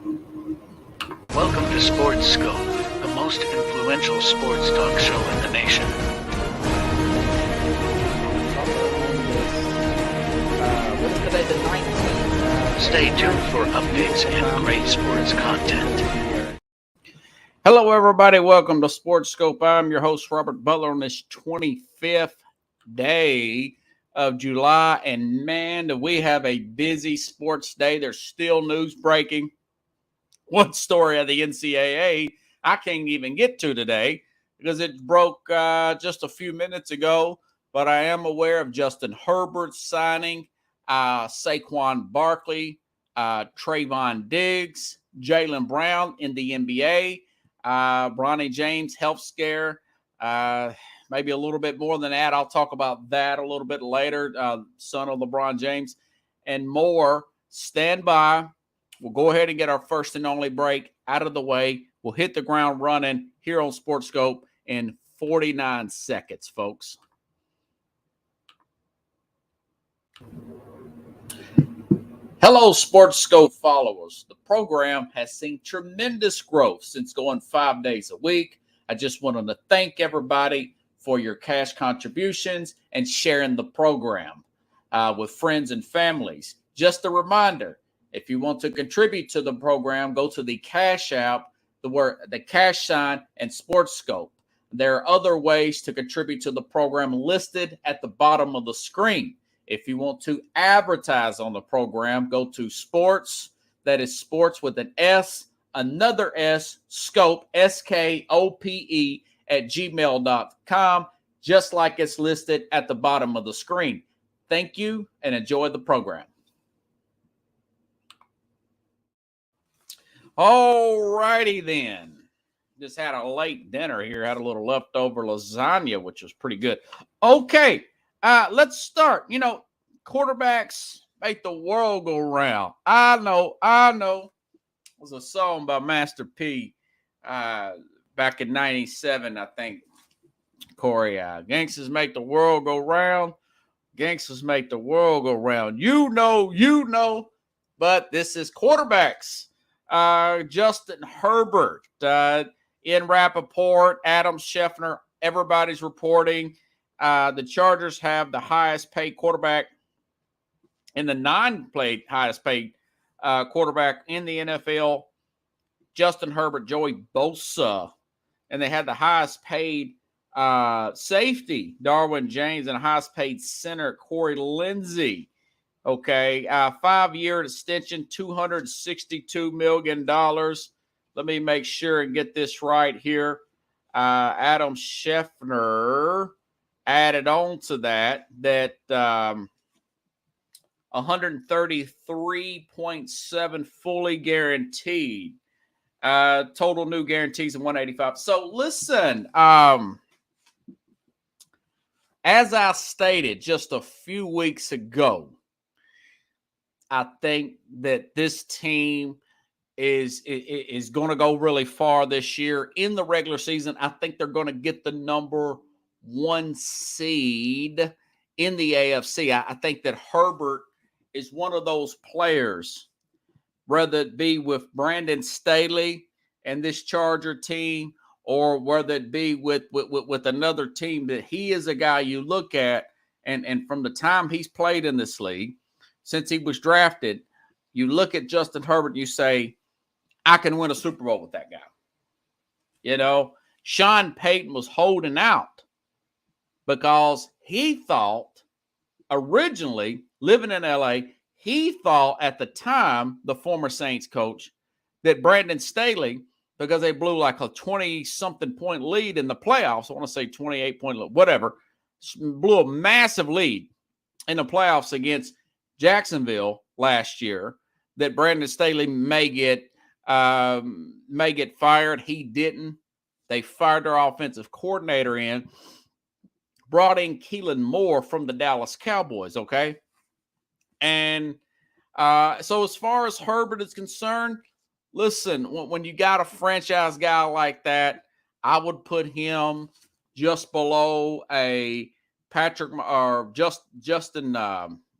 Welcome to Sports Scope, the most influential sports talk show in the nation. What is today, the 19th? Stay tuned for updates and great sports content. Hello, everybody. Welcome to Sports Scope. I'm your host, Robert Butler, on this 25th day of July. And man, do we have a busy sports day. There's still news breaking. One story of the NCAA I can't even get to today because it broke just a few minutes ago. But I am aware of Justin Herbert signing Saquon Barkley, Trayvon Diggs, Jaylen Brown in the NBA. Bronny James health scare, maybe a little bit more than that. I'll talk about that a little bit later. Son of LeBron James and more. Stand by. We'll go ahead and get our first and only break out of the way. We'll hit the ground running here on Sports Scope in 49 seconds, folks. Hello, Sports Scope followers. The program has seen tremendous growth since going 5 days a week. I just wanted to thank everybody for your cash contributions and sharing the program with friends and families. Just a reminder, if you want to contribute to the program, go to the Cash App, the cash sign, and Sports Scope. There are other ways to contribute to the program listed at the bottom of the screen. If you want to advertise on the program, go to sports, that is sports with an S, another S, scope, SKOPE, at gmail.com, just like it's listed at the bottom of the screen. Thank you and enjoy the program. All righty then. Just had a late dinner here, had a little leftover lasagna, which was pretty good. Okay. Let's start. You know, quarterbacks make the world go round. I know. It was a song by Master P back in 97, I think. Corey, gangsters make the world go round. Gangsters make the world go round. You know. But this is quarterbacks. Justin Herbert, Ian Rappaport, Adam Schefter, everybody's reporting. The Chargers have the highest paid quarterback and the highest paid quarterback in the NFL, Justin Herbert, Joey Bosa. And they had the highest paid safety, Darwin James, and the highest paid center, Corey Lindsey. Okay, 5-year extension, $262 million. Let me make sure and get this right here. Adam Schefter added on to that 133.7 fully guaranteed. Total new guarantees of 185. So listen, as I stated just a few weeks ago, I think that this team is going to go really far this year in the regular season. I think they're going to get the number 1 seed in the AFC. I think that Herbert is one of those players, whether it be with Brandon Staley and this Charger team, or whether it be with another team, that he is a guy you look at, and from the time he's played in this league, since he was drafted, you look at Justin Herbert and you say, I can win a Super Bowl with that guy. You know, Sean Payton was holding out because he thought originally, living in LA, he thought at the time, the former Saints coach, that Brandon Staley, because they blew like a 20-something point lead in the playoffs, I want to say 28-point, whatever, blew a massive lead in the playoffs against Jacksonville last year, that Brandon Staley may get fired. He didn't. They fired their offensive coordinator in, brought in Keelan Moore from the Dallas Cowboys, okay? And so as far as Herbert is concerned, listen, when you got a franchise guy like that, I would put him just below a Patrick or Justin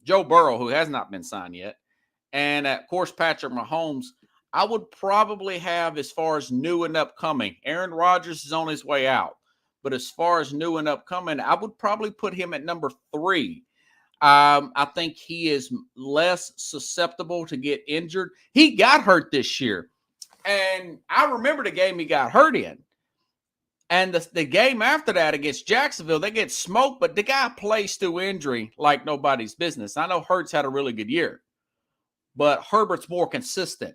Joe Burrow, who has not been signed yet. And, of course, Patrick Mahomes, I would probably have, as far as new and upcoming, Aaron Rodgers is on his way out. But as far as new and upcoming, I would probably put him at number 3. I think he is less susceptible to get injured. He got hurt this year. And I remember the game he got hurt in. And the game after that against Jacksonville, they get smoked, but the guy plays through injury like nobody's business. I know Hurts had a really good year, but Herbert's more consistent.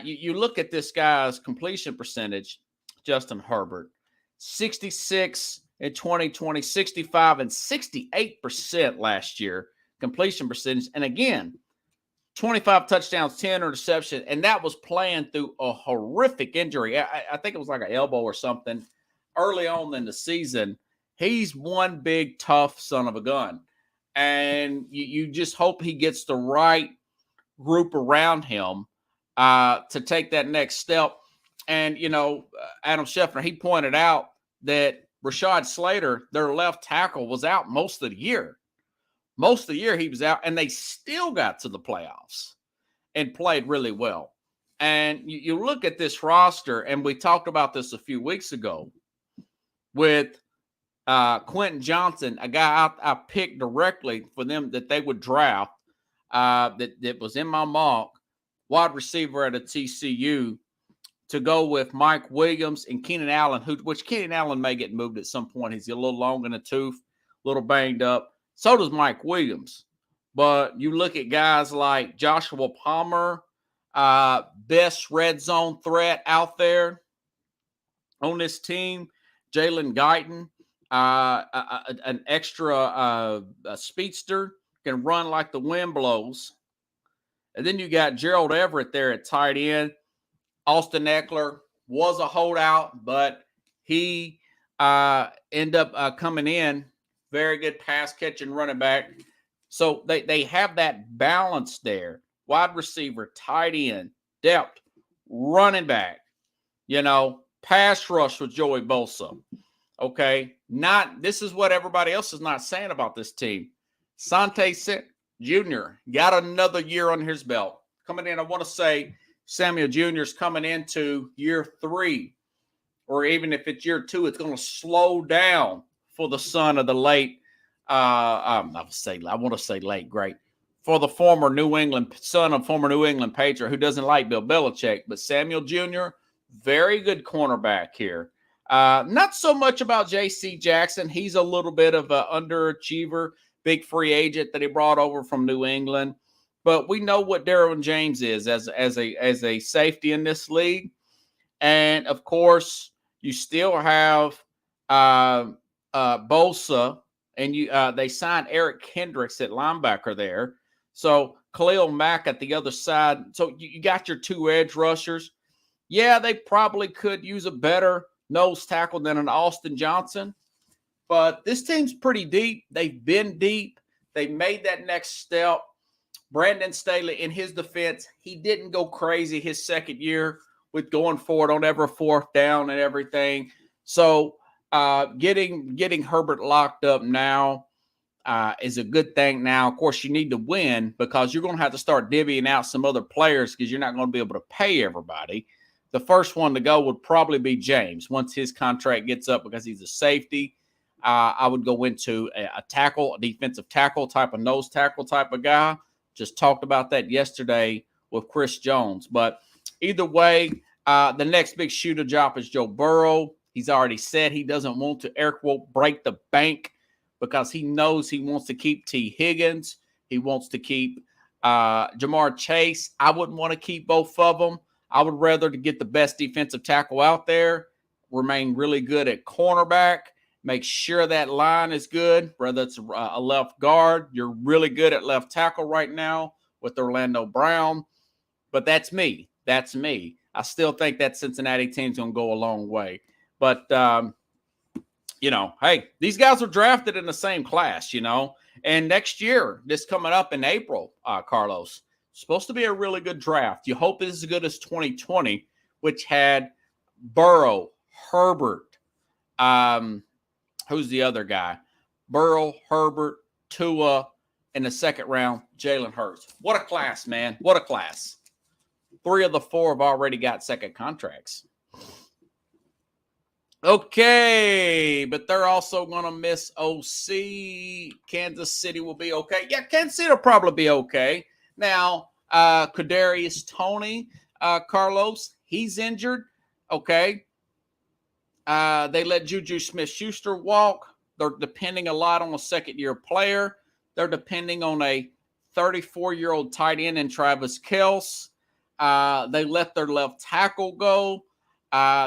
You look at this guy's completion percentage, Justin Herbert, 66 in 2020, 65 and 68% last year completion percentage. And again, 25 touchdowns, 10 interceptions, and that was playing through a horrific injury. I think it was like an elbow or something early on in the season. He's one big, tough son of a gun. And you just hope he gets the right group around him to take that next step. And, Adam Schefter, he pointed out that Rashad Slater, their left tackle, was out most of the year. Most of the year he was out, and they still got to the playoffs and played really well. And you look at this roster, and we talked about this a few weeks ago with Quentin Johnson, a guy I picked directly for them that they would draft that was in my mock, wide receiver at a TCU, to go with Mike Williams and Keenan Allen, which Keenan Allen may get moved at some point. He's a little long in the tooth, a little banged up. So does Mike Williams. But you look at guys like Joshua Palmer, best red zone threat out there on this team, Jalen Guyton, an extra speedster, can run like the wind blows. And then you got Gerald Everett there at tight end. Austin Eckler was a holdout, but he ended up coming in. Very good pass catching running back. So they have that balance there. Wide receiver, tight end, depth, running back, pass rush with Joey Bosa. Okay. This is what everybody else is not saying about this team. Sante Jr. got another year on his belt. Coming in, I want to say Samuel Jr. is coming into year 3. Or even if it's year 2, it's going to slow down for the son of the late, I want to say late, great, for the former son of former New England Patriot who doesn't like Bill Belichick, but Samuel Jr., very good cornerback here. Not so much about J.C. Jackson. He's a little bit of an underachiever, big free agent that he brought over from New England. But we know what Derwin James is as a safety in this league. And, of course, you still have Bosa, and they signed Eric Kendricks at linebacker there. So Khalil Mack at the other side. So you got your 2 edge rushers. Yeah, they probably could use a better nose tackle than an Austin Johnson. But this team's pretty deep. They've been deep. They made that next step. Brandon Staley, in his defense, he didn't go crazy his second year with going forward on every 4th down and everything. So getting Herbert locked up now is a good thing. Now, of course, you need to win because you're going to have to start divvying out some other players because you're not going to be able to pay everybody. The first one to go would probably be James once his contract gets up because he's a safety. I would go into a defensive tackle type of nose tackle type of guy. Just talked about that yesterday with Chris Jones. But either way, the next big shooter job is Joe Burrow. He's already said he doesn't want to, air quote, break the bank because he knows he wants to keep T. Higgins. He wants to keep Jamar Chase. I wouldn't want to keep both of them. I would rather to get the best defensive tackle out there, remain really good at cornerback, make sure that line is good, whether it's a left guard. You're really good at left tackle right now with Orlando Brown. But that's me. That's me. I still think that Cincinnati team's going to go a long way. But, hey, these guys are drafted in the same class, And next year, this coming up in April, Carlos, supposed to be a really good draft. You hope it's as good as 2020, which had Burrow, Herbert, who's the other guy? Burrow, Herbert, Tua, in the second round, Jalen Hurts. What a class, man. What a class. 3 of the 4 have already got second contracts. Okay, but they're also going to miss OC. Kansas City will be okay. Yeah, Kansas City will probably be okay. Now, Kadarius Toney, Carlos, he's injured. Okay. They let Juju Smith-Schuster walk. They're depending a lot on a second-year player. They're depending on a 34-year-old tight end in Travis Kelce. They let their left tackle go.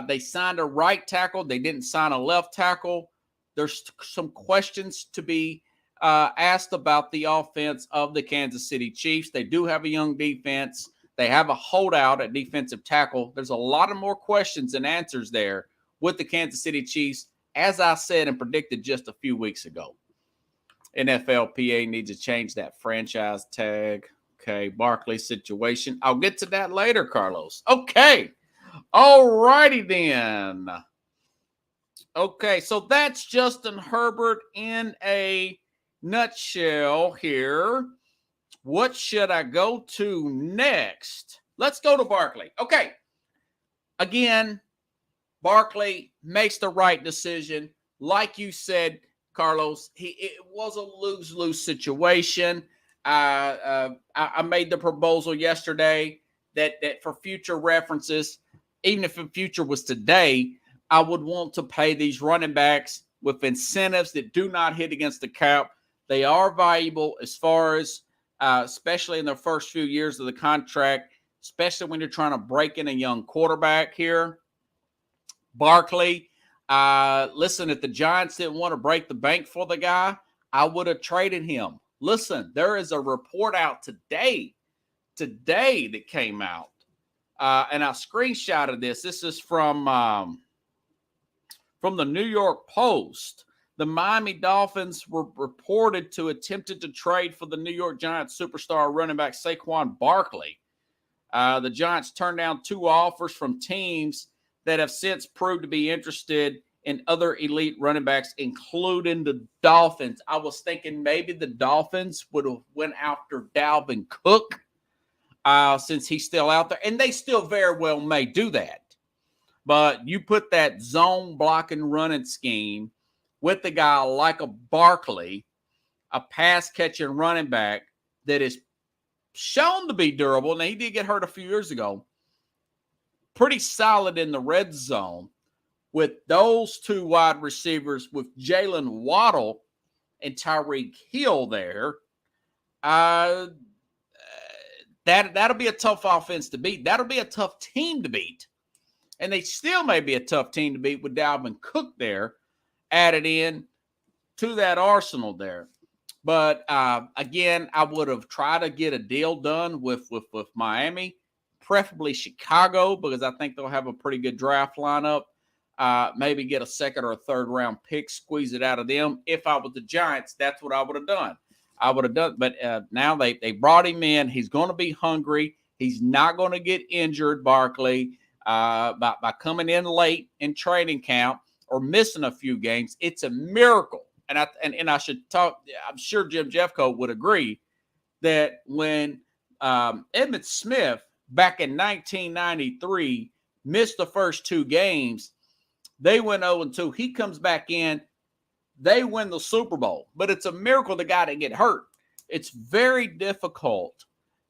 They signed a right tackle. They didn't sign a left tackle. There's some questions to be asked about the offense of the Kansas City Chiefs. They do have a young defense. They have a holdout at defensive tackle. There's a lot of more questions and answers there with the Kansas City Chiefs, as I said and predicted just a few weeks ago. NFLPA needs to change that franchise tag. Okay, Barkley situation. I'll get to that later, Carlos. Okay. All righty then. Okay, so that's Justin Herbert in a nutshell here. What should I go to next? Let's go to Barkley. Okay. Again, Barkley makes the right decision. Like you said, Carlos, it was a lose-lose situation. I made the proposal yesterday that for future references, even if the future was today, I would want to pay these running backs with incentives that do not hit against the cap. They are valuable as far as, especially in their first few years of the contract, especially when you're trying to break in a young quarterback here. Barkley, listen, if the Giants didn't want to break the bank for the guy, I would have traded him. Listen, there is a report out today that came out, and I screenshotted this. This is from the New York Post. The Miami Dolphins were reported to attempted to trade for the New York Giants superstar running back Saquon Barkley. The Giants turned down 2 offers from teams that have since proved to be interested in other elite running backs, including the Dolphins. I was thinking maybe the Dolphins would have went after Dalvin Cook since he's still out there, and they still very well may do that. But you put that zone blocking running scheme with the guy like a Barkley, a pass-catching running back that is shown to be durable. Now, he did get hurt a few years ago. Pretty solid in the red zone with those 2 wide receivers, with Jalen Waddle and Tyreek Hill there. That'll be a tough offense to beat. That'll be a tough team to beat. And they still may be a tough team to beat with Dalvin Cook there added in to that arsenal there. But, again, I would have tried to get a deal done with Miami, preferably Chicago, because I think they'll have a pretty good draft lineup. Maybe get a second or a third round pick, squeeze it out of them. If I was the Giants, that's what I would have done. But now they brought him in. He's going to be hungry. He's not going to get injured, Barkley, by coming in late in training camp or missing a few games. It's a miracle. And I should talk. I'm sure Jim Jeffcoat would agree that when Emmitt Smith back in 1993 missed the first 2 games, they went 0-2. He comes back in. They win the Super Bowl. But it's a miracle the guy didn't get hurt. It's very difficult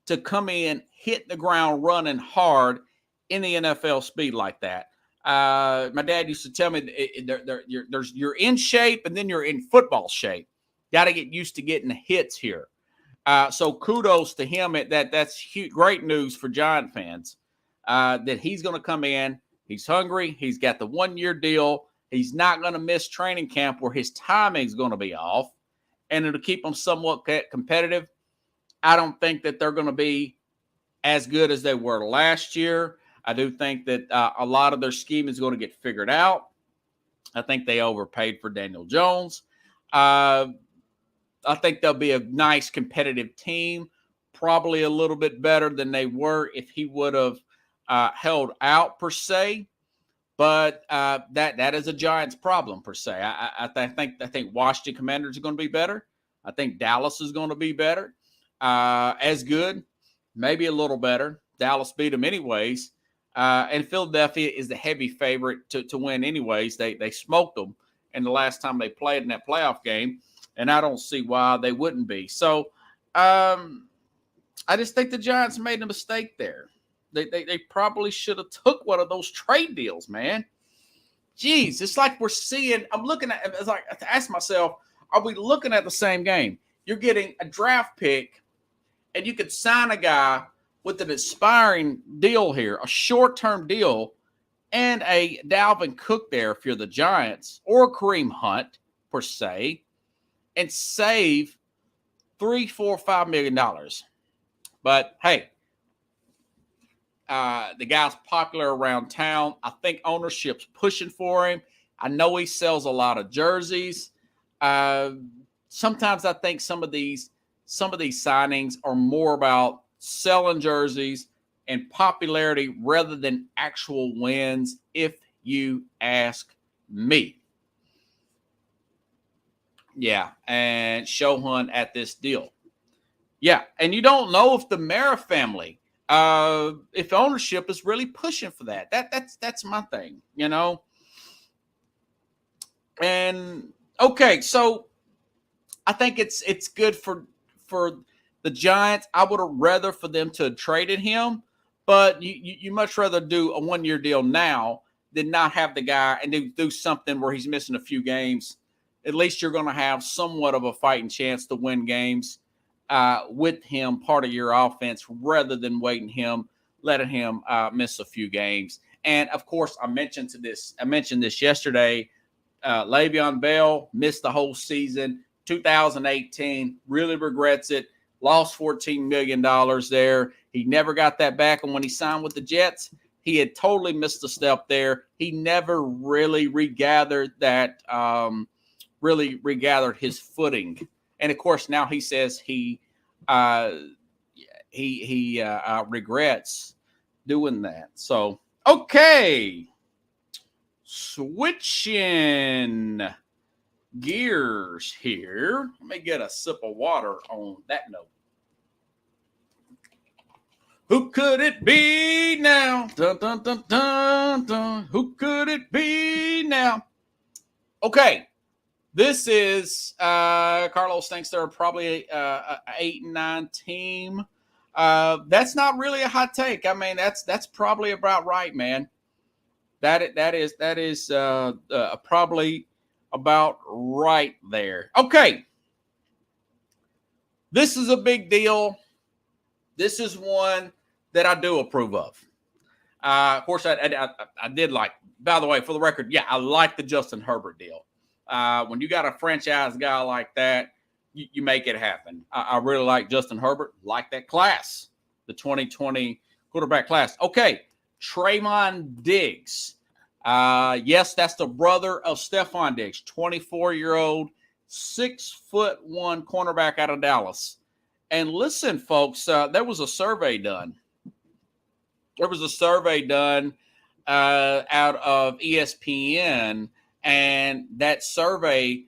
to come in, hit the ground running hard in the NFL speed like that. My dad used to tell me you're in shape and then you're in football shape. Got to get used to getting hits here. So kudos to him. That's huge, great news for Giant fans that he's going to come in. He's hungry. He's got the 1-year deal. He's not going to miss training camp where his timing is going to be off, and it'll keep him somewhat competitive. I don't think that they're going to be as good as they were last year. I do think that a lot of their scheme is going to get figured out. I think they overpaid for Daniel Jones. I think they'll be a nice competitive team, probably a little bit better than they were if he would have held out per se. But that is a Giants problem per se. I think Washington Commanders are going to be better. I think Dallas is going to be better, as good, maybe a little better. Dallas beat them anyways. And Philadelphia is the heavy favorite to win anyways. They smoked them in the last time they played in that playoff game, and I don't see why they wouldn't be. So I just think the Giants made a mistake there. They probably should have took one of those trade deals, man. Jeez, it's like we're seeing. I'm looking at. It's like to ask myself, are we looking at the same game? You're getting a draft pick, and you could sign a guy with an expiring deal here, a short-term deal, and a Dalvin Cook there if you're the Giants, or Kareem Hunt per se, and save $3, $4, $5 million. But hey. The guy's popular around town. I think ownership's pushing for him. I know he sells a lot of jerseys. Sometimes I think some of these signings are more about selling jerseys and popularity rather than actual wins, if you ask me. Yeah, and Shohun at this deal. Yeah, and you don't know if the Mara family, if ownership is really pushing for that. That's my thing, you know. And okay, so I think it's good for the Giants. I would have rather for them to have traded him, but you much rather do a 1-year deal now than not have the guy and do something where he's missing a few games. At least you're going to have somewhat of a fighting chance to win games with him part of your offense rather than letting him miss a few games. And of course, I mentioned this yesterday. Le'Veon Bell missed the whole season, 2018, really regrets it. Lost $14 million there. He never got that back. And when he signed with the Jets, he had totally missed a step there. He never really regathered his footing. And of course, now he says he regrets doing that. So, okay, switching gears here. Let me get a sip of water on that note. Who could it be now? Dun, dun, dun, dun, dun. Who could it be now? Okay. This is Carlos thinks they're probably an 8-9 team. That's not really a hot take. I mean, that's probably about right, man. That is probably about right there. Okay, this is a big deal. This is one that I do approve of. Of course, I did like. By the way, for the record, yeah, I like the Justin Herbert deal. When you got a franchise guy like that, you make it happen. I really like Justin Herbert, like that class, the 2020 quarterback class. Okay, Trayvon Diggs. Yes, that's the brother of Stephon Diggs, 24-year-old, 6'1" cornerback out of Dallas. And listen, folks, there was a survey done. Out of ESPN. And that survey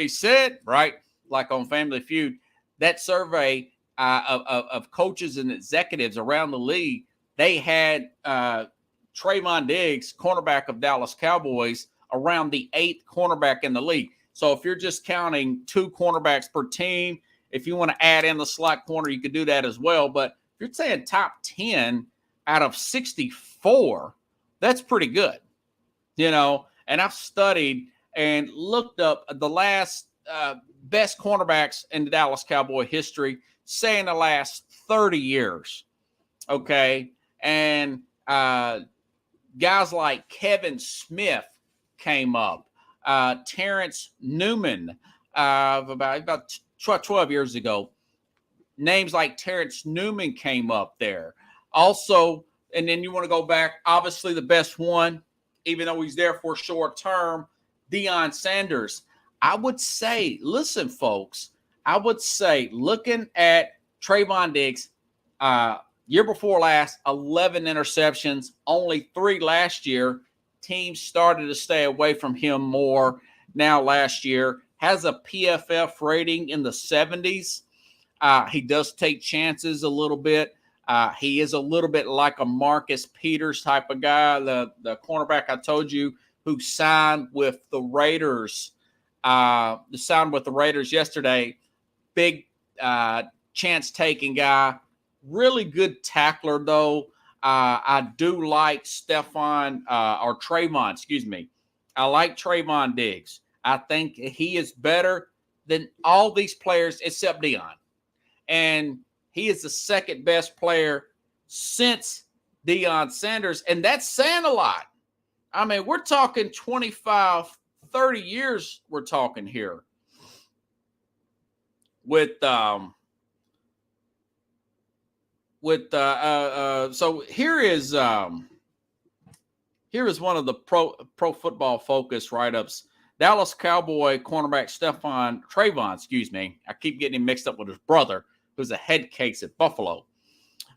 said, right, like on Family Feud, that survey of coaches and executives around the league, they had Trayvon Diggs, cornerback of Dallas Cowboys, around the 8th cornerback in the league. So if you're just counting 2 cornerbacks per team, if you want to add in the slot corner, you could do that as well. But if you're saying top 10 out of 64, that's pretty good. You know, and I've studied and looked up the last best cornerbacks in the Dallas Cowboy history, say in the last 30 years. Okay. And guys like Kevin Smith came up, Terrence Newman about 12 years ago. Names like Terrence Newman came up there. Also, and then you want to go back, obviously the best one, even though he's there for short term, Deion Sanders. I would say, listen, folks, looking at Trayvon Diggs, year before last, 11 interceptions, only 3 last year. Teams started to stay away from him more now last year. Has a PFF rating in the 70s. He does take chances a little bit. He is a little bit like a Marcus Peters type of guy, the cornerback I told you who signed with the Raiders. Signed with the Raiders yesterday. Big chance-taking guy. Really good tackler, though. I do like Trayvon, excuse me. I like Trayvon Diggs. I think he is better than all these players except Deion. And he is the second best player since Deion Sanders. And that's saying a lot. I mean, we're talking 25, 30 years we're talking here. So here is one of the Pro Football Focus write-ups. Dallas Cowboy cornerback Trayvon, excuse me. I keep getting him mixed up with his brother, who's a head case at Buffalo.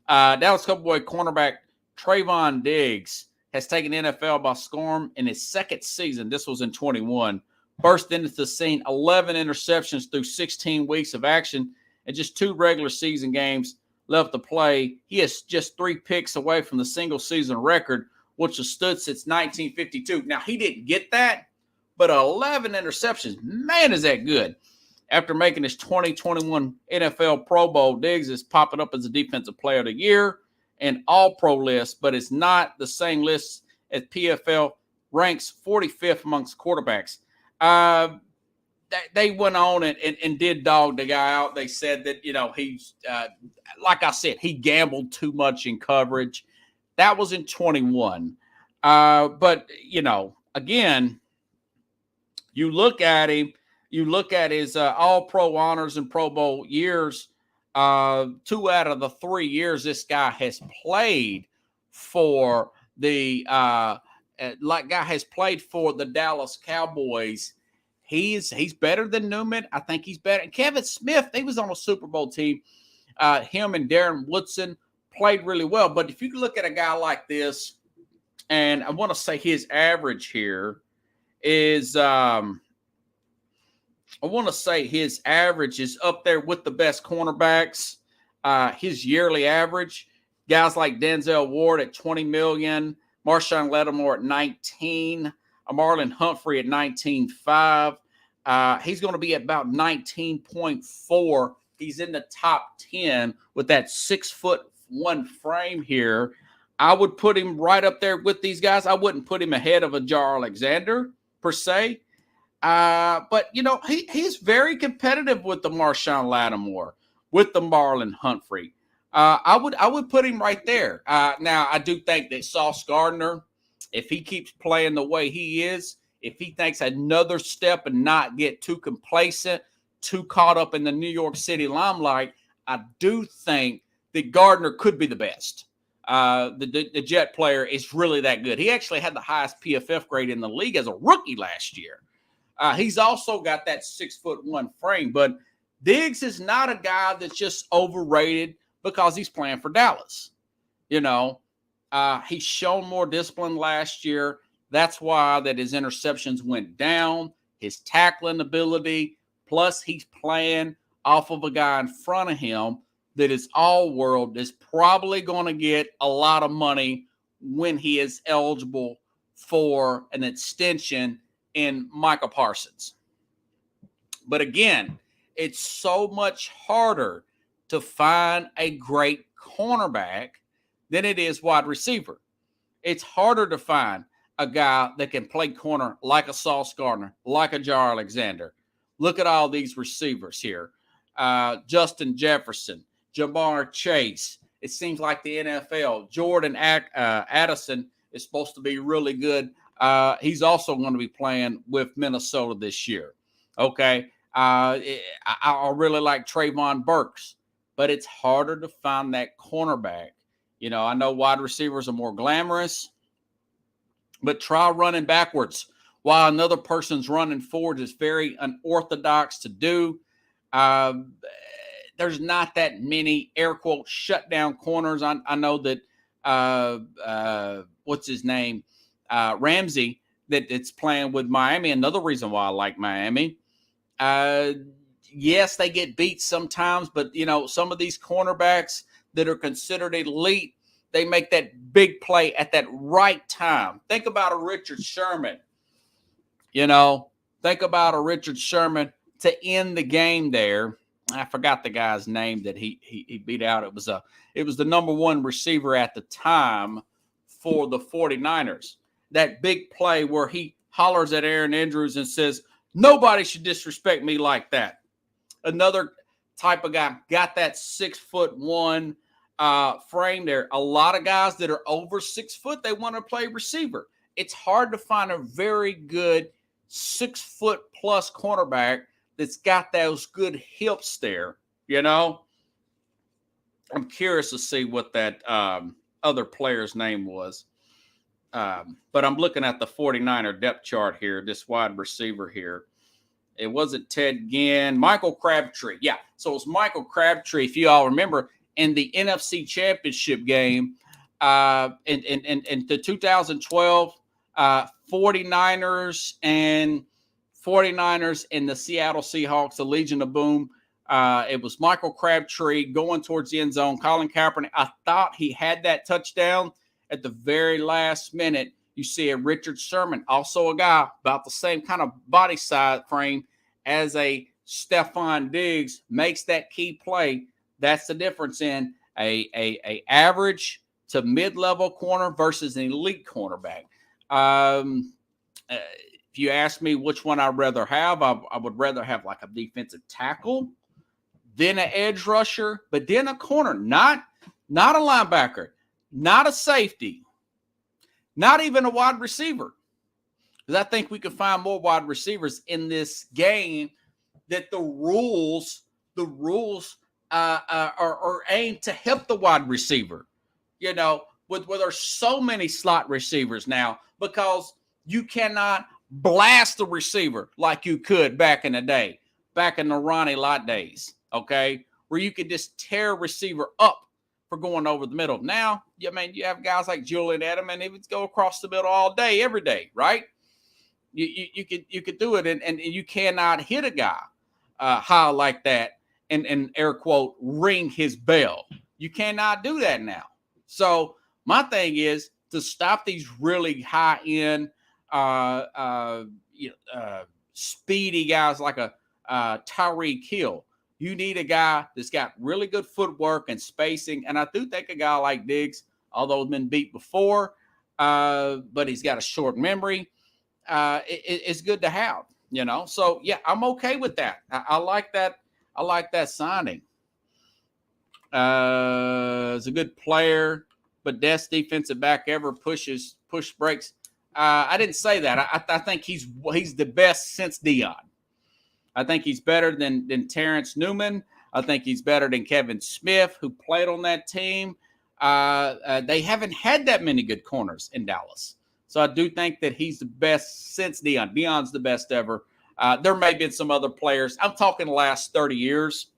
Dallas Cowboy cornerback Trayvon Diggs has taken the NFL by storm in his second season. This was in 21. Burst into the scene, 11 interceptions through 16 weeks of action and just 2 regular season games left to play. He is just 3 picks away from the single season record, which has stood since 1952. Now, he didn't get that, but 11 interceptions, man, is that good. After making his 2021 NFL Pro Bowl, Diggs is popping up as a Defensive Player of the Year and All-Pro list, but it's not the same list as PFL ranks 45th amongst quarterbacks. They went on and did dog the guy out. They said that, he's, like I said, he gambled too much in coverage. That was in 21. But, again, you look at him, you look at his All-Pro honors and Pro Bowl years, 2 out of the 3 years this guy has played for the Dallas Cowboys. He's better than Newman. I think he's better. Kevin Smith, he was on a Super Bowl team. Him and Darren Woodson played really well. But if you look at a guy like this, and I want to say his average here is his average is up there with the best cornerbacks. His yearly average, guys like Denzel Ward at $20 million, Marshawn Lattimore at 19, Marlon Humphrey at 19.5. He's going to be at about 19.4. He's in the top 10 with that 6'1" frame here. I would put him right up there with these guys. I wouldn't put him ahead of a Jar Alexander per se. But, he's very competitive with the Marshawn Lattimore, with the Marlon Humphrey. I would put him right there. Now, I do think that Sauce Gardner, if he keeps playing the way he is, if he takes another step and not get too complacent, too caught up in the New York City limelight, I do think that Gardner could be the best. The Jet player is really that good. He actually had the highest PFF grade in the league as a rookie last year. He's also got that 6'1" frame, but Diggs is not a guy that's just overrated because he's playing for Dallas. He's shown more discipline last year. That's why that his interceptions went down, his tackling ability, plus he's playing off of a guy in front of him that is all-world, is probably going to get a lot of money when he is eligible for an extension in Micah Parsons. But again, it's so much harder to find a great cornerback than it is wide receiver. It's harder to find a guy that can play corner like a Sauce Gardner, like a Jar Alexander. Look at all these receivers here. Justin Jefferson, Jamar Chase. It seems like the NFL. Jordan Addison is supposed to be really good. He's also going to be playing with Minnesota this year. Okay. I really like Trayvon Burks, but it's harder to find that cornerback. I know wide receivers are more glamorous, but try running backwards while another person's running forward is very unorthodox to do. There's not that many air quote shutdown corners. I know that what's his name? Ramsey, that it's playing with Miami. Another reason why I like Miami. Yes, they get beat sometimes, but some of these cornerbacks, that are considered elite, they make that big play at that right time. Think about a Richard Sherman. Think about a Richard Sherman to end the game there. I forgot the guy's name that he beat out. It was the number one receiver at the time for the 49ers. That big play where he hollers at Aaron Andrews and says, "Nobody should disrespect me like that." Another type of guy got that 6'1" frame there. A lot of guys that are over 6 foot, they want to play receiver. It's hard to find a very good 6 foot plus cornerback that's got those good hips there. I'm curious to see what that other player's name was. But I'm looking at the 49er depth chart here, this wide receiver here. It wasn't Ted Ginn, Michael Crabtree. Yeah, so it was Michael Crabtree, if you all remember, in the NFC Championship game in the 2012 49ers and the Seattle Seahawks, the Legion of Boom. It was Michael Crabtree going towards the end zone. Colin Kaepernick, I thought he had that touchdown. At the very last minute, you see a Richard Sherman, also a guy about the same kind of body size frame as a Stephon Diggs, makes that key play. That's the difference in a average to mid-level corner versus an elite cornerback. If you ask me which one I'd rather have, I would rather have like a defensive tackle, then an edge rusher, but then a corner, not a linebacker, not a safety, not even a wide receiver. Because I think we can find more wide receivers in this game that the rules are aimed to help the wide receiver. Where there's so many slot receivers now, because you cannot blast the receiver like you could back in the day, back in the Ronnie Lott days, okay, where you could just tear a receiver up for going over the middle. Now, you have guys like Julian Edelman, he would go across the middle all day, every day, right? You could do it, and you cannot hit a guy high like that and air quote ring his bell. You cannot do that now. So my thing is to stop these really high end speedy guys like a Tyreek Hill. You need a guy that's got really good footwork and spacing. And I do think a guy like Diggs, although he's been beat before, but he's got a short memory, it's good to have, So, yeah, I'm okay with that. I like that. I like that signing. He's a good player, but best defensive back ever, push breaks. I didn't say that. I think he's the best since Dion. I think he's better than Terrence Newman. I think he's better than Kevin Smith, who played on that team. They haven't had that many good corners in Dallas. So I do think that he's the best since Dion. Dion's the best ever. There may have been some other players. I'm talking the last 30 years,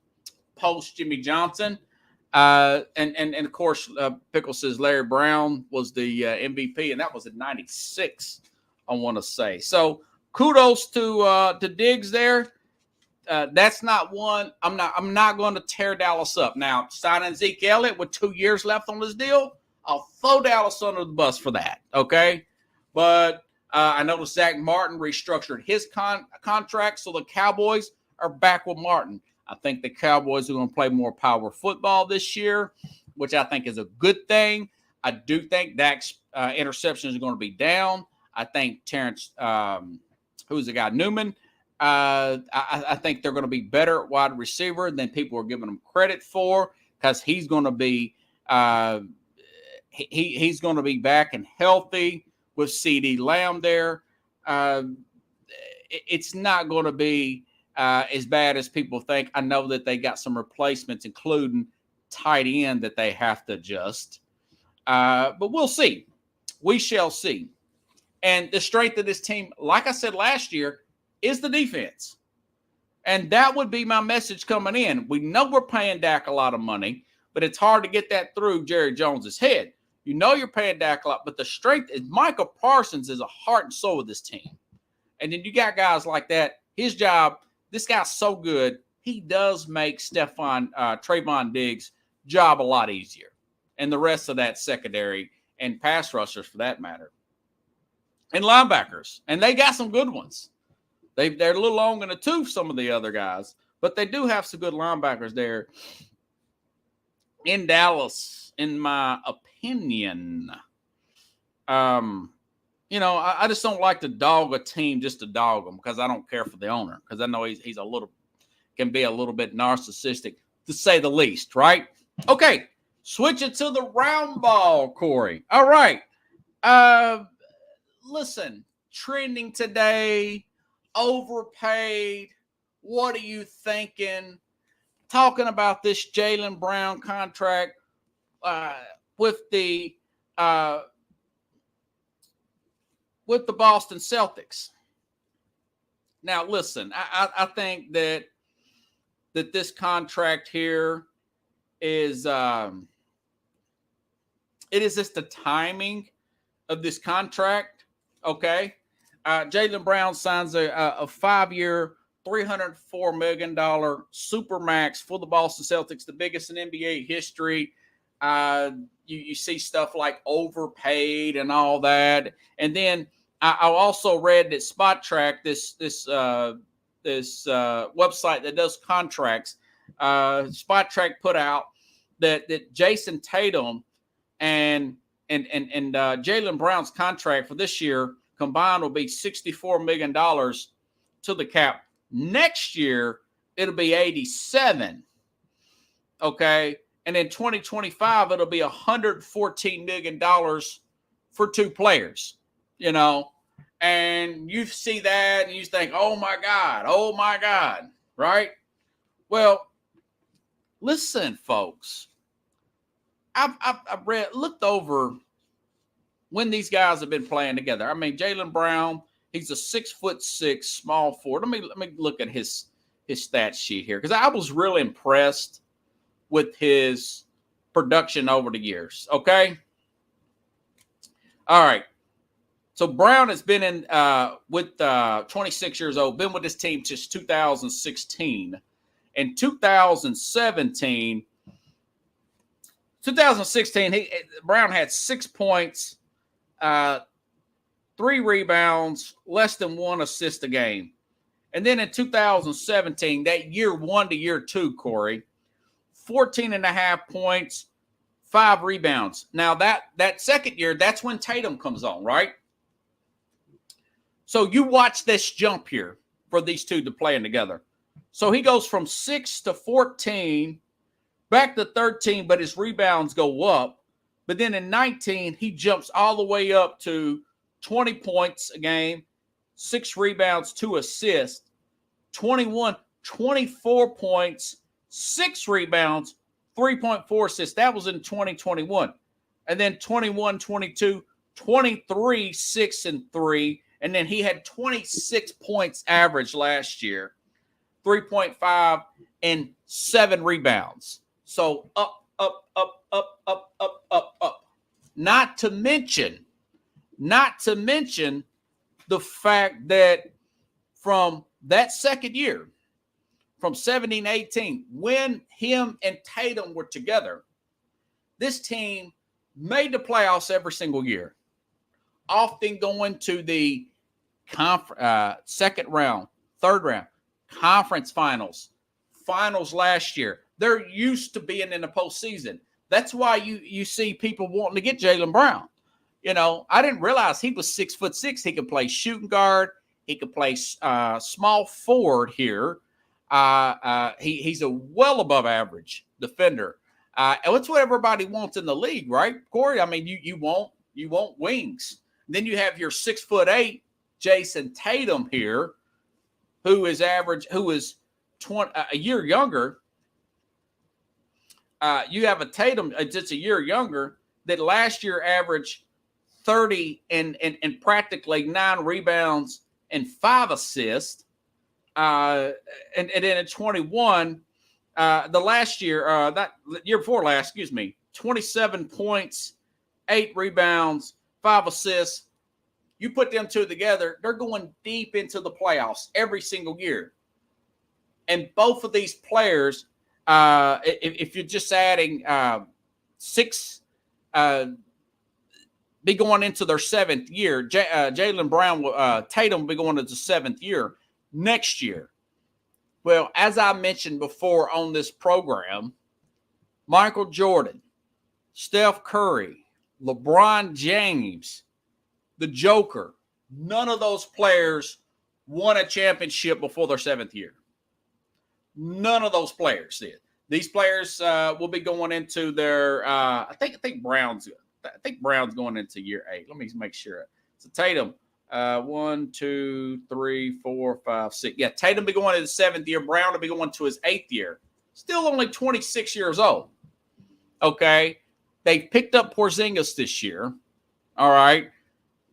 post Jimmy Johnson. And of course, Pickle says Larry Brown was the MVP, and that was in '96, I want to say. So kudos to Diggs there. That's not one. I'm not going to tear Dallas up. Now, signing Zeke Elliott with 2 years left on his deal, I'll throw Dallas under the bus for that, okay? But I noticed Zach Martin restructured his contract, so the Cowboys are back with Martin. I think the Cowboys are going to play more power football this year, which I think is a good thing. I do think Dak's interceptions are going to be down. I think Terrence, who's the guy, Newman, I think they're going to be better at wide receiver than people are giving them credit for, because he's going to be he's going to be back and healthy with CeeDee Lamb there. It's not going to be as bad as people think. I know that they got some replacements, including tight end, that they have to adjust. But we'll see. We shall see. And the strength of this team, like I said last year, is the defense. And that would be my message coming in. We know we're paying Dak a lot of money, but it's hard to get that through Jerry Jones's head. You know you're paying Dak a lot, but the strength is Micah Parsons is a heart and soul of this team. And then you got guys like that. His job, this guy's so good, he does make Trayvon Diggs job a lot easier. And the rest of that secondary and pass rushers for that matter. And linebackers. And they got some good ones. They're a little long in the tooth, some of the other guys, but they do have some good linebackers there in Dallas, in my opinion. You know, I just don't like to dog a team just to dog them because I don't care for the owner, because I know he's can be a little bit narcissistic, to say the least, right? Okay, switch it to the round ball, Corey. All right. Listen, trending today, overpaid. What are you thinking? Talking about this Jaylen Brown contract with the Boston Celtics. Now, listen, I think that this contract here is it is just the timing of this contract. Okay, Jaylen Brown signs a 5-year, $304 million supermax for the Boston Celtics, the biggest in NBA history. You see stuff like overpaid and all that, and then I also read that SpotTrack, this website that does contracts, SpotTrack put out that Jason Tatum and Jaylen Brown's contract for this year combined will be $64 million to the cap. Next year it'll be 87. Okay, and in 2025 it'll be $114 million for two players. You know, and you see that and you think, oh my God, right? Well, listen, folks, I've looked over when these guys have been playing together. I mean, Jaylen Brown, he's a 6'6" small forward. Let me look at his stat sheet here, because I was really impressed with his production over the years. Okay, all right. So Brown has been in with 26 years old, been with this team since 2016. In 2016, Brown had 6 points, 3 rebounds, less than 1 assist a game. And then in 2017, that year 1 to year 2, Corey, 14.5 points, 5 rebounds. Now that second year, that's when Tatum comes on, right? So you watch this jump here for these two to playing together. So he goes from 6 to 14, back to 13, but his rebounds go up. But then in 19, he jumps all the way up to 20 points a game, 6 rebounds, 2 assists. 21, 24 points, 6 rebounds, 3.4 assists. That was in 2021. And then 21, 22, 23, 6, and 3. And then he had 26 points average last year, 3.5, and 7 rebounds. So up. Not to mention the fact that from that second year, from 17-18, when him and Tatum were together, this team made the playoffs every single year, often going to the second round, third round, conference finals last year. They're used to being in the postseason. That's why you see people wanting to get Jaylen Brown. You know, I didn't realize he was 6'6". He could play shooting guard. He could play small forward here. He's a well above average defender. And that's what everybody wants in the league, right, Corey? I mean, you want wings. Then you have your 6'8" Jason Tatum here, who is 20 a year younger. You have a Tatum just a year younger that last year averaged 30 and practically 9 rebounds and 5 assists. And then in 21, the last year, that year before last, 27 points, 8 rebounds, 5 assists. You put them two together, they're going deep into the playoffs every single year. And both of these players if you're just adding 6, be going into their 7th year. Jaylen Brown, Tatum will be going into 7th year next year. Well, as I mentioned before on this program, Michael Jordan, Steph Curry, LeBron James, the Joker, none of those players won a championship before their 7th year. None of those players did. These players will be going into their. I think Brown's going into year 8. Let me make sure. So Tatum, 1, 2, 3, 4, 5, 6. Yeah, Tatum will be going into the 7th year. Brown will be going to his 8th year. Still only 26 years old. Okay, they picked up Porzingis this year. All right,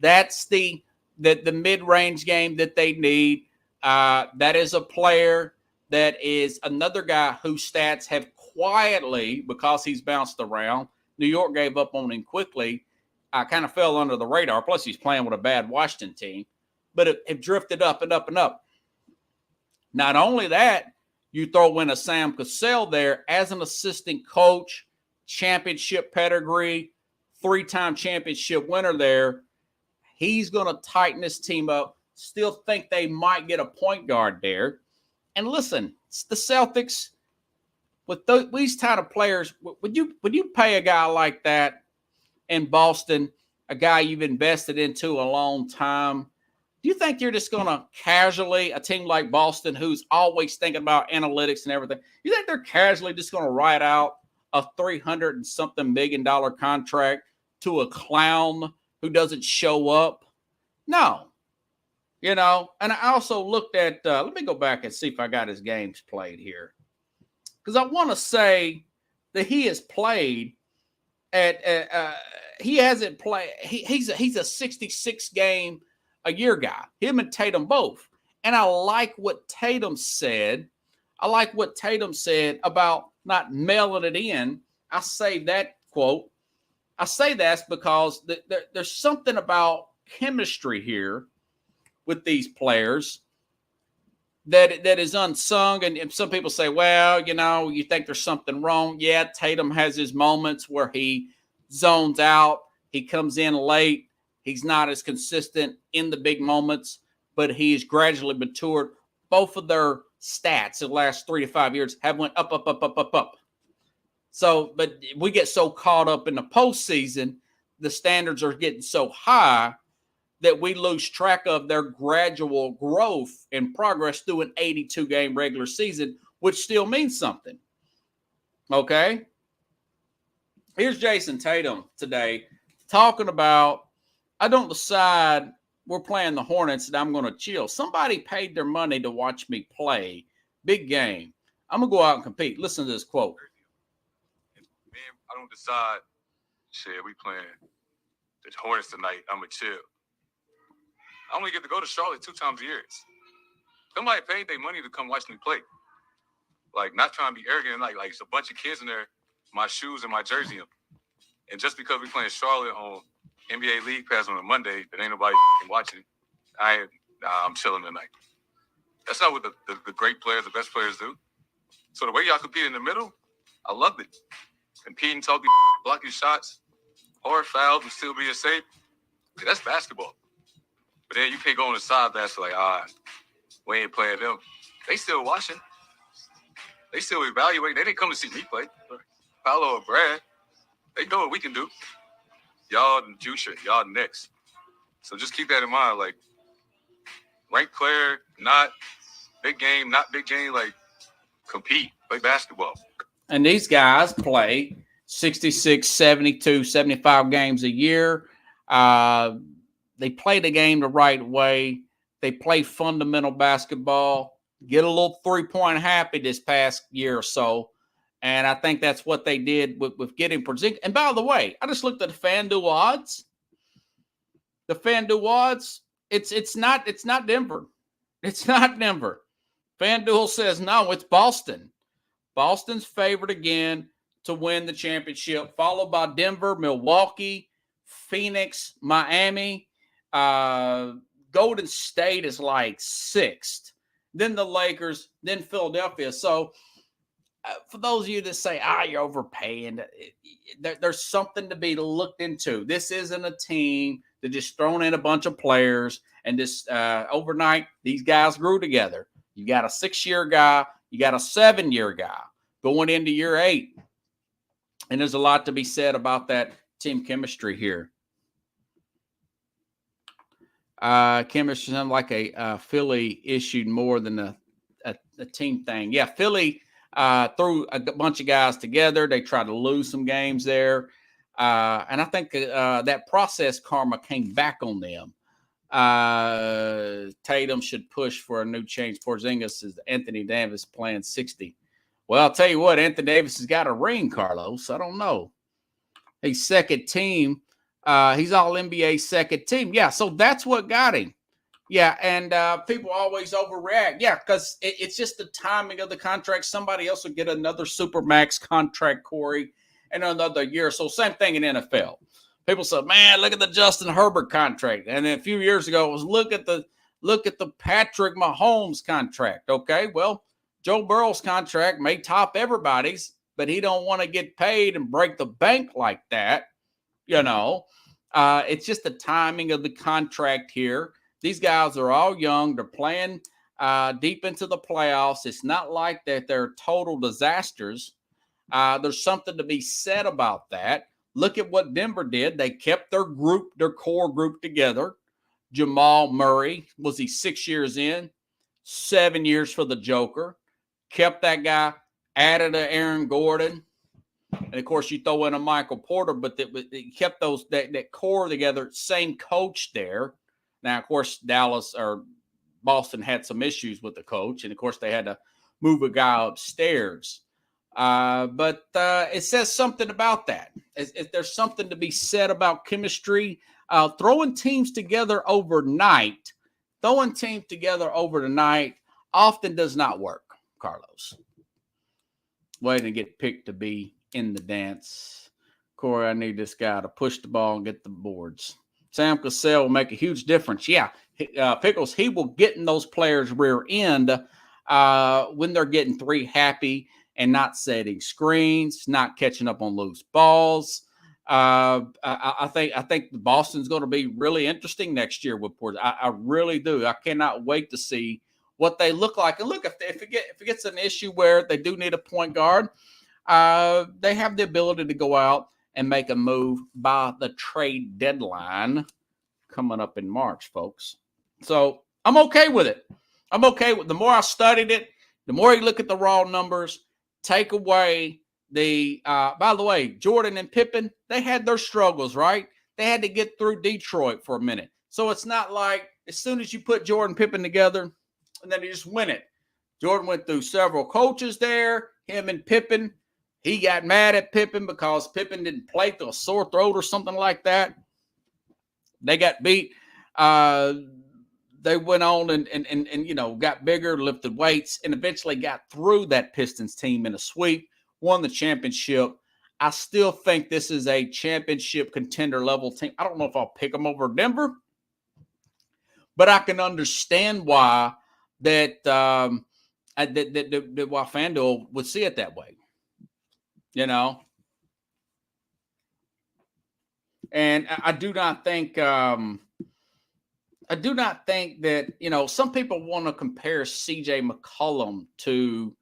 that's the mid-range game that they need. That is a player that is another guy whose stats have quietly, because he's bounced around. New York gave up on him quickly. Kind of fell under the radar. Plus, he's playing with a bad Washington team. But it drifted up and up and up. Not only that, you throw in a Sam Cassell there as an assistant coach, championship pedigree, 3-time championship winner there. He's going to tighten this team up. Still think they might get a point guard there. And listen, it's the Celtics with these kind of players. Would you pay a guy like that in Boston, a guy you've invested into a long time? Do you think you're just going to casually, a team like Boston, who's always thinking about analytics and everything, you think they're casually just going to write out a $300 and something million contract to a clown who doesn't show up? No. And I also looked at, let me go back and see if I got his games played here. Because I want to say that he has played he hasn't played, he's a 66 game a year guy, him and Tatum both. And I like what Tatum said. About not mailing it in. I say that quote. I say that's because there's something about chemistry here with these players that is unsung. And some people say, well, you think there's something wrong. Yeah, Tatum has his moments where he zones out. He comes in late. He's not as consistent in the big moments, but he's gradually matured. Both of their stats in the last 3 to 5 years have went up, up, up, up, up, up. So, but we get so caught up in the postseason, the standards are getting so high that we lose track of their gradual growth and progress through an 82-game regular season, which still means something. Okay? Here's Jason Tatum today talking about, I don't decide we're playing the Hornets and I'm going to chill. Somebody paid their money to watch me play. Big game. I'm going to go out and compete. Listen to this quote. Man, I don't decide, we playing the Hornets tonight. I'm going to chill. I only get to go to Charlotte 2 times a year. Somebody paid their money to come watch me play. Like, not trying to be arrogant. Like it's a bunch of kids in there, my shoes and my jersey. And just because we playing Charlotte on NBA League Pass on a Monday that ain't nobody watching, I'm chilling tonight. That's not what the great players, the best players do. So the way y'all compete in the middle, I loved it. Competing, talking, blocking shots, hard fouls, and still being safe. That's basketball. But then you can't go on the side that's like, we ain't playing them. They still watching. They still evaluate. They didn't come to see me play. Paolo or Brad, they know what we can do. Y'all the future. Y'all next. So just keep that in mind. Like, ranked player, not big game, like, compete. Play basketball. And these guys play 66, 72, 75 games a year. They play the game the right way. They play fundamental basketball. Get a little 3-point happy this past year or so. And I think that's what they did with getting Porzingis. And by the way, I just looked at the FanDuel odds. The FanDuel odds, it's not Denver. It's not Denver. FanDuel says, no, it's Boston. Boston's favored again to win the championship, followed by Denver, Milwaukee, Phoenix, Miami. Golden State is like 6th. Then the Lakers, then Philadelphia. So for those of you that say, you're overpaying, there's something to be looked into. This isn't a team that just thrown in a bunch of players and just overnight, these guys grew together. You got a 6-year guy, you got a 7-year guy going into year 8. And there's a lot to be said about that team chemistry here. Chemistry sounds like a Philly issued more than a team thing. Yeah, Philly threw a bunch of guys together. They tried to lose some games there. And I think that process karma came back on them. Tatum should push for a new change. Porzingis is Anthony Davis playing 60. Well, I'll tell you what, Anthony Davis has got a ring, Carlos. I don't know. He's second team. He's all NBA second team. Yeah, so that's what got him. Yeah, and people always overreact. Yeah, because it's just the timing of the contract. Somebody else will get another Supermax contract, Corey, in another year. So same thing in NFL. People say, man, look at the Justin Herbert contract. And then a few years ago, it was look at the Patrick Mahomes contract. Okay, well, Joe Burrow's contract may top everybody's, but he don't want to get paid and break the bank like that. You know, it's just the timing of the contract here. These guys are all young. They're playing deep into the playoffs. It's not like that they're total disasters. There's something to be said about that. Look at what Denver did. They kept their core group together. Jamal Murray, was he 6 years in? 7 years for the Joker. Kept that guy, added a Aaron Gordon. And, of course, you throw in a Michael Porter, but they kept that core together. Same coach there. Now, of course, Dallas or Boston had some issues with the coach. And, of course, they had to move a guy upstairs. But it says something about that. There's something to be said about chemistry. Throwing teams together overnight often does not work, Carlos. Waiting to get picked to be in the dance. Corey, I need this guy to push the ball and get the boards. Sam Cassell will make a huge difference. Yeah, Pickles, he will get in those players' rear end when they're getting 3 happy and not setting screens, not catching up on loose balls. I think Boston's going to be really interesting next year with Porter. I really do. I cannot wait to see what they look like. And look, if it gets an issue where they do need a point guard, they have the ability to go out and make a move by the trade deadline coming up in March, folks. So I'm okay with it. I'm okay with the more I studied it, the more you look at the raw numbers, take away the by the way, Jordan and Pippen, they had their struggles, right? They had to get through Detroit for a minute. So it's not like as soon as you put Jordan Pippen together and then you just win it. Jordan went through several coaches there, him and Pippen. He got mad at Pippen because Pippen didn't play through a sore throat or something like that. They got beat. They went on and got bigger, lifted weights, and eventually got through that Pistons team in a sweep, won the championship. I still think this is a championship contender level team. I don't know if I'll pick them over Denver, but I can understand why that why FanDuel would see it that way. You know, and I do not think that, some people want to compare C.J. McCollum to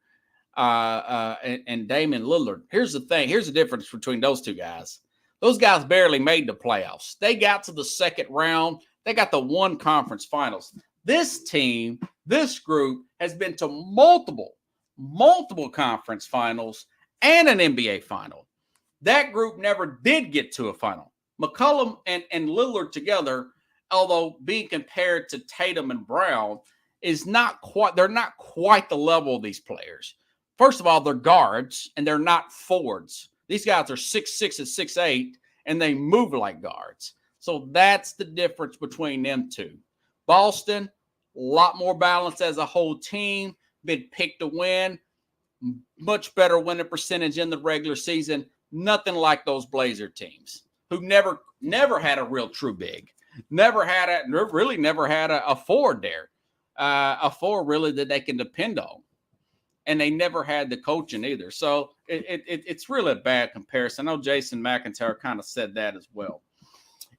and Damian Lillard. Here's the thing. Here's the difference between those two guys. Those guys barely made the playoffs. They got to the second round. They got the one conference finals. This team, this group has been to multiple conference finals and an NBA final. That group never did get to a final. McCollum and Lillard together, although being compared to Tatum and Brown, they're not quite the level of these players. First of all, they're guards and they're not forwards. These guys are 6'6" and 6'8", and they move like guards. So that's the difference between them two. Boston, a lot more balance as a whole team, been picked to win. Much better winning percentage in the regular season. Nothing like those Blazer teams who never had a real true big. Never had a forward there. A forward really that they can depend on. and they never had the coaching either. So it's really a bad comparison. I know Jason McIntyre kind of said that as well.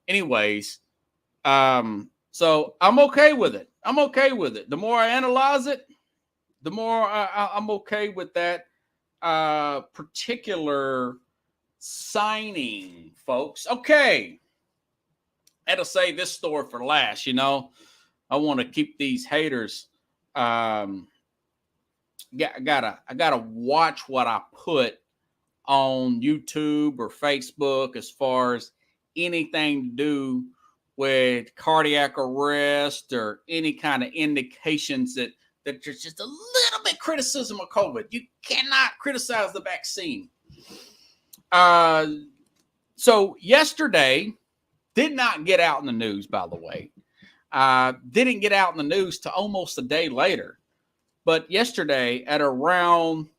Anyways, so I'm okay with it. I'm okay with it. The more I analyze it, the more I'm okay with that particular signing, folks. Okay. I had to save this story for last, you know. I want to keep these haters. I gotta watch what I put on YouTube or Facebook as far as anything to do with cardiac arrest or any kind of indications that there's just a little bit criticism of COVID. You cannot criticize the vaccine. So yesterday did not get out in the news, by the way. Didn't get out in the news to almost a day later. But yesterday at around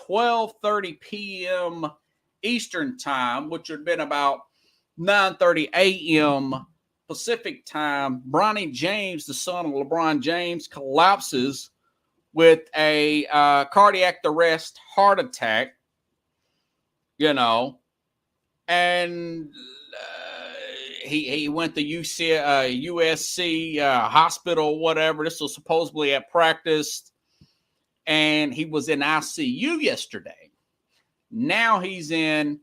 12:30 p.m. Eastern time, which would have been about 9:30 a.m. Pacific time, Bronny James, the son of LeBron James, collapses with a cardiac arrest heart attack, you know, and he went to USC hospital, whatever. This was supposedly at practice, and he was in ICU yesterday. Now he's in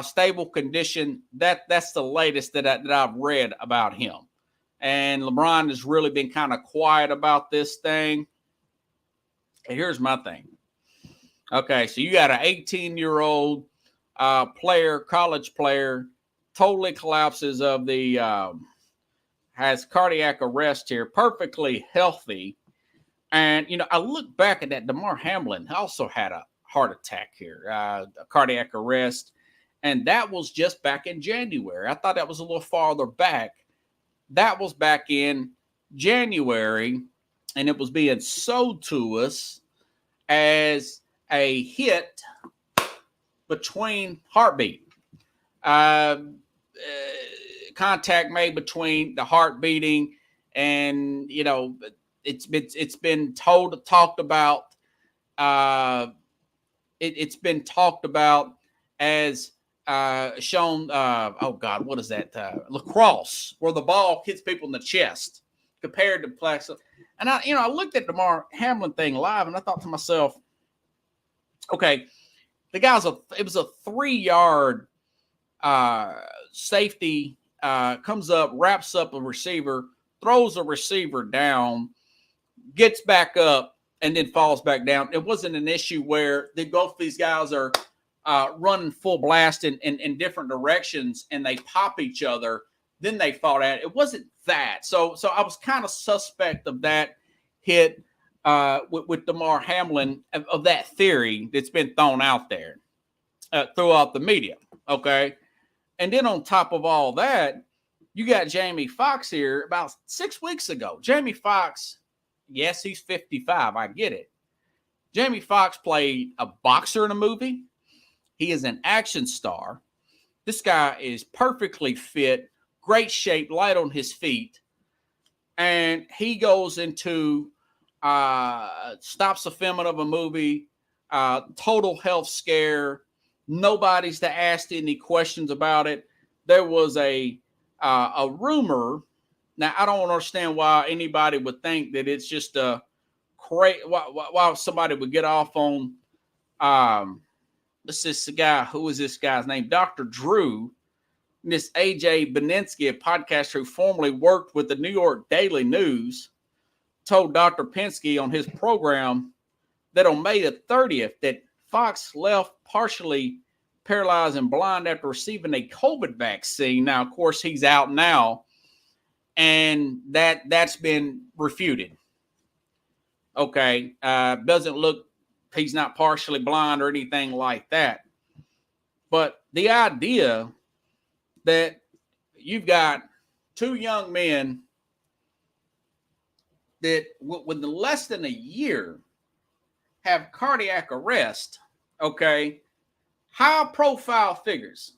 stable condition. That's the latest that I've read about him. And LeBron has really been kind of quiet about this thing. And here's my thing. Okay, so you got an 18-year-old player, college player, totally collapses of the has cardiac arrest here, perfectly healthy. And, you know, I look back at that. DeMar Hamlin also had a heart attack here, a cardiac arrest. And that was just back in January. I thought that was a little farther back. That was back in January. And it was being sold to us as a hit between heartbeat. Contact made between the heart beating, and you know it's been talked about. It's been talked about as shown. Oh God, what is that? Lacrosse, where the ball hits people in the chest, compared to plexus. And I looked at the DeMar Hamlin thing live, and I thought to myself, okay, the guy's it was a 3-yard safety, comes up, wraps up a receiver, throws a receiver down, gets back up, and then falls back down. It wasn't an issue where both these guys are running full blast in different directions and they pop each other. Then they fought at it. It wasn't that. So I was kind of suspect of that hit with DeMar Hamlin, of that theory that's been thrown out there throughout the media. Okay. And then on top of all that, you got Jamie Foxx here about 6 weeks ago. Jamie Foxx, yes, he's 55. I get it. Jamie Foxx played a boxer in a movie. He is an action star. This guy is perfectly fit, great shape, light on his feet. And he goes into, stops a filming of a movie, total health scare. Nobody's to ask any questions about it. There was a rumor. Now, I don't understand why anybody would think that it's just a crazy. Why somebody would get off on. This is the guy. Who is this guy's name? Dr. Drew. Miss AJ Beninsky, a podcaster who formerly worked with the New York Daily News, told Dr. Pensky on his program that on May the 30th that Fox left partially paralyzed and blind after receiving a COVID vaccine. Now, of course, he's out now, and that's been refuted. Okay, doesn't look, he's not partially blind or anything like that. But the idea that you've got two young men that within less than a year have cardiac arrest, okay, high profile figures,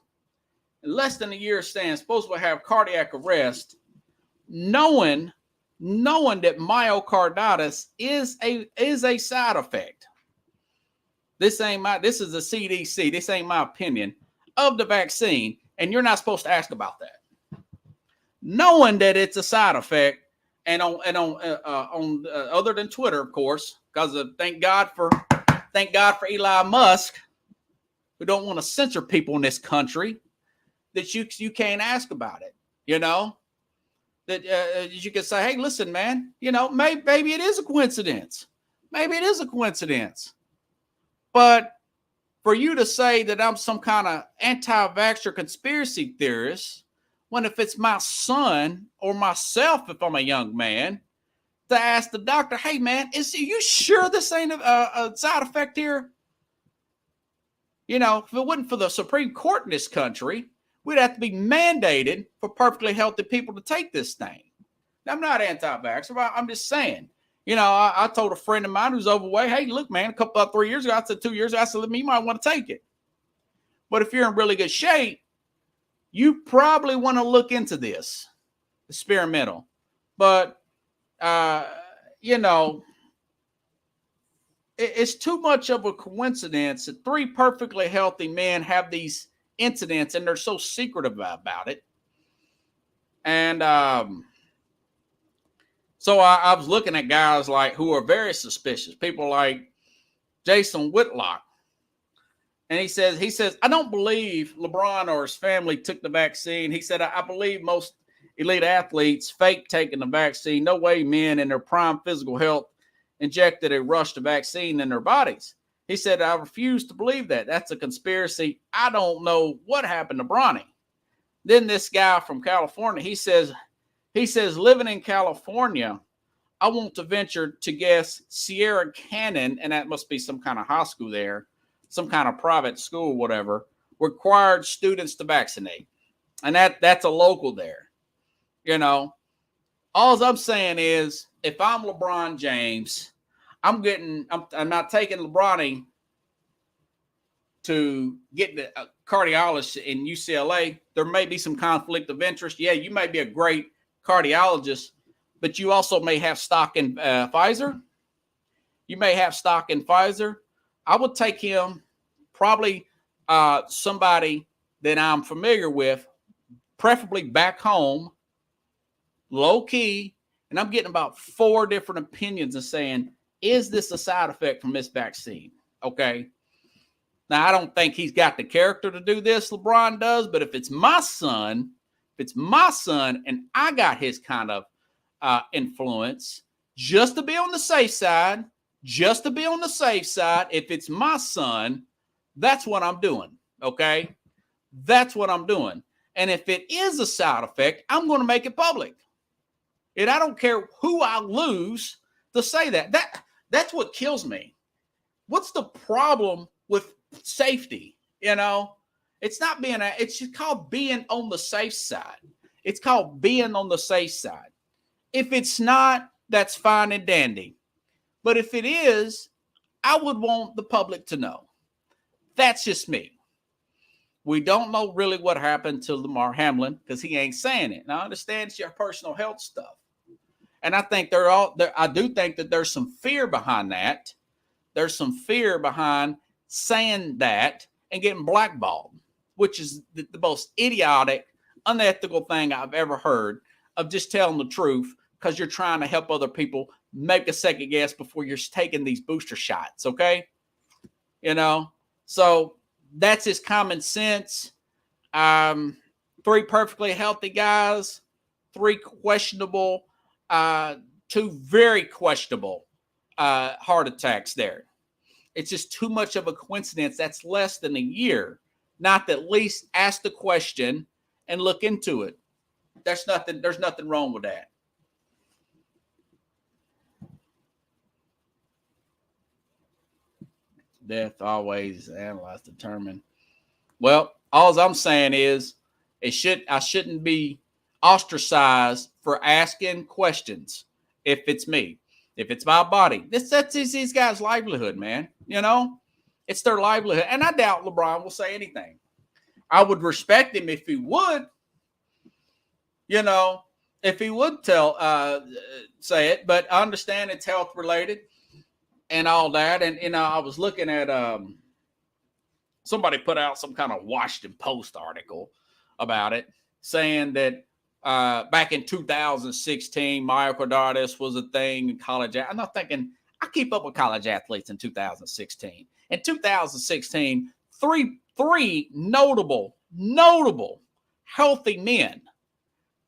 in less than a year stand, supposed to have cardiac arrest, knowing that myocarditis is a side effect. this is the CDC, this ain't my opinion of the vaccine, and you're not supposed to ask about that. Knowing that it's a side effect, and on other than Twitter, of course, because thank God for Elon Musk, who don't want to censor people in this country, that you can't ask about it. You know, that you can say, hey, listen, man, you know, maybe it is a coincidence. Maybe it is a coincidence. But for you to say that I'm some kind of anti-vaxxer conspiracy theorist, when if it's my son or myself, if I'm a young man, to ask the doctor, hey, man, are you sure this ain't a side effect here? You know, if it wasn't for the Supreme Court in this country, we'd have to be mandated for perfectly healthy people to take this thing. Now, I'm not anti-vaxxer. I'm just saying. You know, I told a friend of mine who's overweight, hey, look, man, 3 years ago, I said 2 years ago, I said, you might want to take it. But if you're in really good shape, you probably want to look into this experimental. But, you know, it's too much of a coincidence that 3 perfectly healthy men have these incidents and they're so secretive about it. And so I was looking at guys like who are very suspicious, people like Jason Whitlock. And he says, I don't believe LeBron or his family took the vaccine. He said, I believe most elite athletes fake taking the vaccine. No way men in their prime physical health injected a rush to vaccine in their bodies. He said, I refuse to believe that. That's a conspiracy. I don't know what happened to Bronny. Then this guy from California, he says, living in California, I want to venture to guess Sierra Canyon, and that must be some kind of high school there, some kind of private school, whatever, required students to vaccinate. And that's a local there. You know, all I'm saying is if I'm LeBron James, I'm not taking LeBron to get the cardiologist in UCLA. There may be some conflict of interest. Yeah, you may be a great cardiologist, but you also may have stock in Pfizer. You may have stock in Pfizer. I would take him, probably somebody that I'm familiar with, preferably back home, low key, and I'm getting about 4 different opinions and saying, is this a side effect from this vaccine? Okay. Now, I don't think he's got the character to do this, LeBron does, but if it's my son and I got his kind of influence, just to be on the safe side, if it's my son, that's what I'm doing, okay? That's what I'm doing. And if it is a side effect, I'm going to make it public. And I don't care who I lose to say that. That's what kills me. What's the problem with safety? You know, it's not being it's just called being on the safe side. It's called being on the safe side. If it's not, that's fine and dandy. But if it is, I would want the public to know. That's just me. We don't know really what happened to Lamar Hamlin because he ain't saying it. Now, I understand it's your personal health stuff. And I think I do think that there's some fear behind that. There's some fear behind saying that and getting blackballed, which is the most idiotic, unethical thing I've ever heard, of just telling the truth because you're trying to help other people make a second guess before you're taking these booster shots, okay? You know, so that's just common sense. 3 perfectly healthy guys, 3 questionable, 2 very questionable heart attacks there. It's just too much of a coincidence. That's less than a year. Not that, at least ask the question and look into it. There's nothing wrong with that. Death always analyzed, determined. Well, all I'm saying is I shouldn't be ostracized for asking questions if it's me, if it's my body. That's these guys' livelihood, man. You know, it's their livelihood. And I doubt LeBron will say anything. I would respect him if he would, you know, if he would say it, but I understand it's health related. and all that. And I was looking at somebody put out some kind of Washington Post article about it, saying that back in 2016, myocarditis was a thing in college. I'm not thinking, I keep up with college athletes in 2016. In 2016, three notable healthy men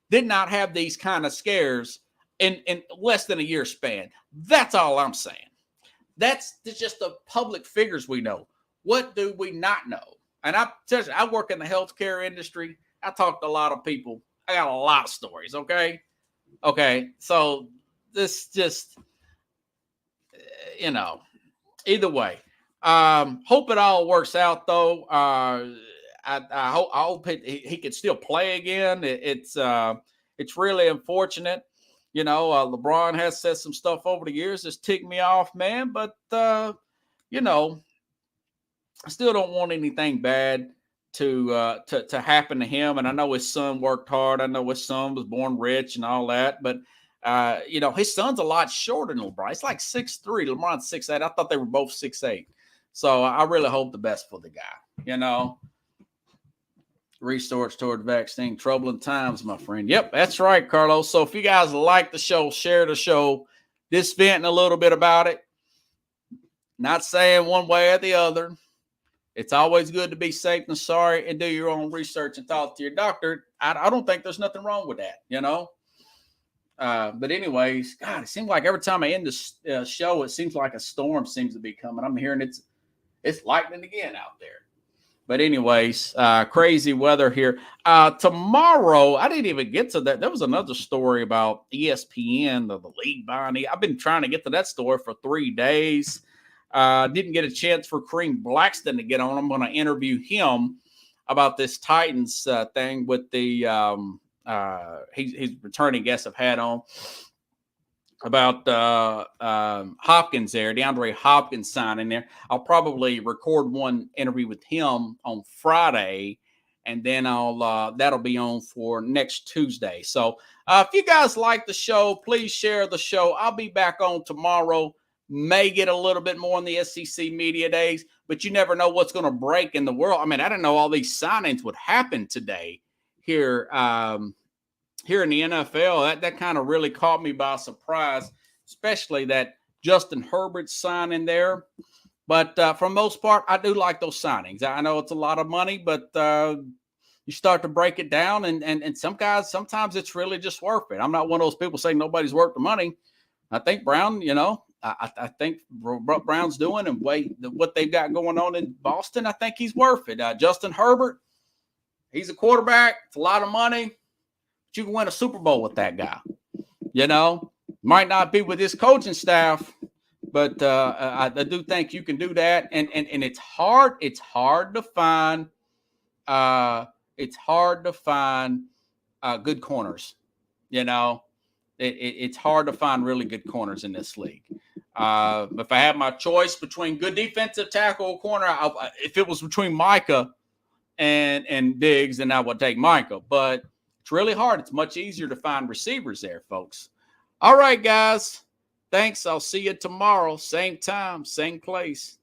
did not have these kind of scares in less than a year span. That's all I'm saying. That's just the public figures we know. What do we not know? And I tell you, I work in the healthcare industry. I talk to a lot of people. I got a lot of stories, okay? Okay, so this just, either way. Hope it all works out, though. I hope he can still play again. It's really unfortunate. LeBron has said some stuff over the years that's ticked me off, man. But, I still don't want anything bad to happen to him. And I know his son worked hard. I know his son was born rich and all that. But, his son's a lot shorter than LeBron. It's like 6'3". LeBron's 6'8". I thought they were both 6'8". So I really hope the best for the guy, Research toward vaccine, troubling times, my friend. Yep, that's right, Carlos. So if you guys like the show, share the show. Just venting a little bit about it. Not saying one way or the other. It's always good to be safe and sorry and do your own research and talk to your doctor. I don't think there's nothing wrong with that, But anyways, God, it seems like every time I end the show, it seems like a storm seems to be coming. I'm hearing it's lightning again out there. But anyways, crazy weather here. Tomorrow, I didn't even get to that. There was another story about ESPN, the league buying. I've been trying to get to that story for 3 days. Didn't get a chance for Kareem Blackston to get on. I'm going to interview him about this Titans thing with the he's returning guest I've had on about Hopkins there, DeAndre Hopkins signing there. I'll probably record one interview with him on Friday, and then that'll be on for next Tuesday. So if you guys like the show, please share the show. I'll be back on tomorrow. May get a little bit more on the SEC media days, but you never know what's going to break in the world. I mean, I didn't know all these signings would happen today here in the NFL. That kind of really caught me by surprise, especially that Justin Herbert signing there. But for the most part, I do like those signings. I know it's a lot of money, but you start to break it down, and some guys, sometimes it's really just worth it. I'm not one of those people saying nobody's worth the money. I think Brown, I think what Brown's doing and what they've got going on in Boston, I think he's worth it. Justin Herbert, he's a quarterback. It's a lot of money. But you can win a Super Bowl with that guy. Might not be with his coaching staff, but I do think you can do that. And it's hard. It's hard to find. Good corners. It's hard to find really good corners in this league. If I had my choice between good defensive tackle or corner, if it was between Micah and Diggs, then I would take Micah. But it's really hard. It's much easier to find receivers there, folks. All right, guys. Thanks. I'll see you tomorrow. Same time, same place.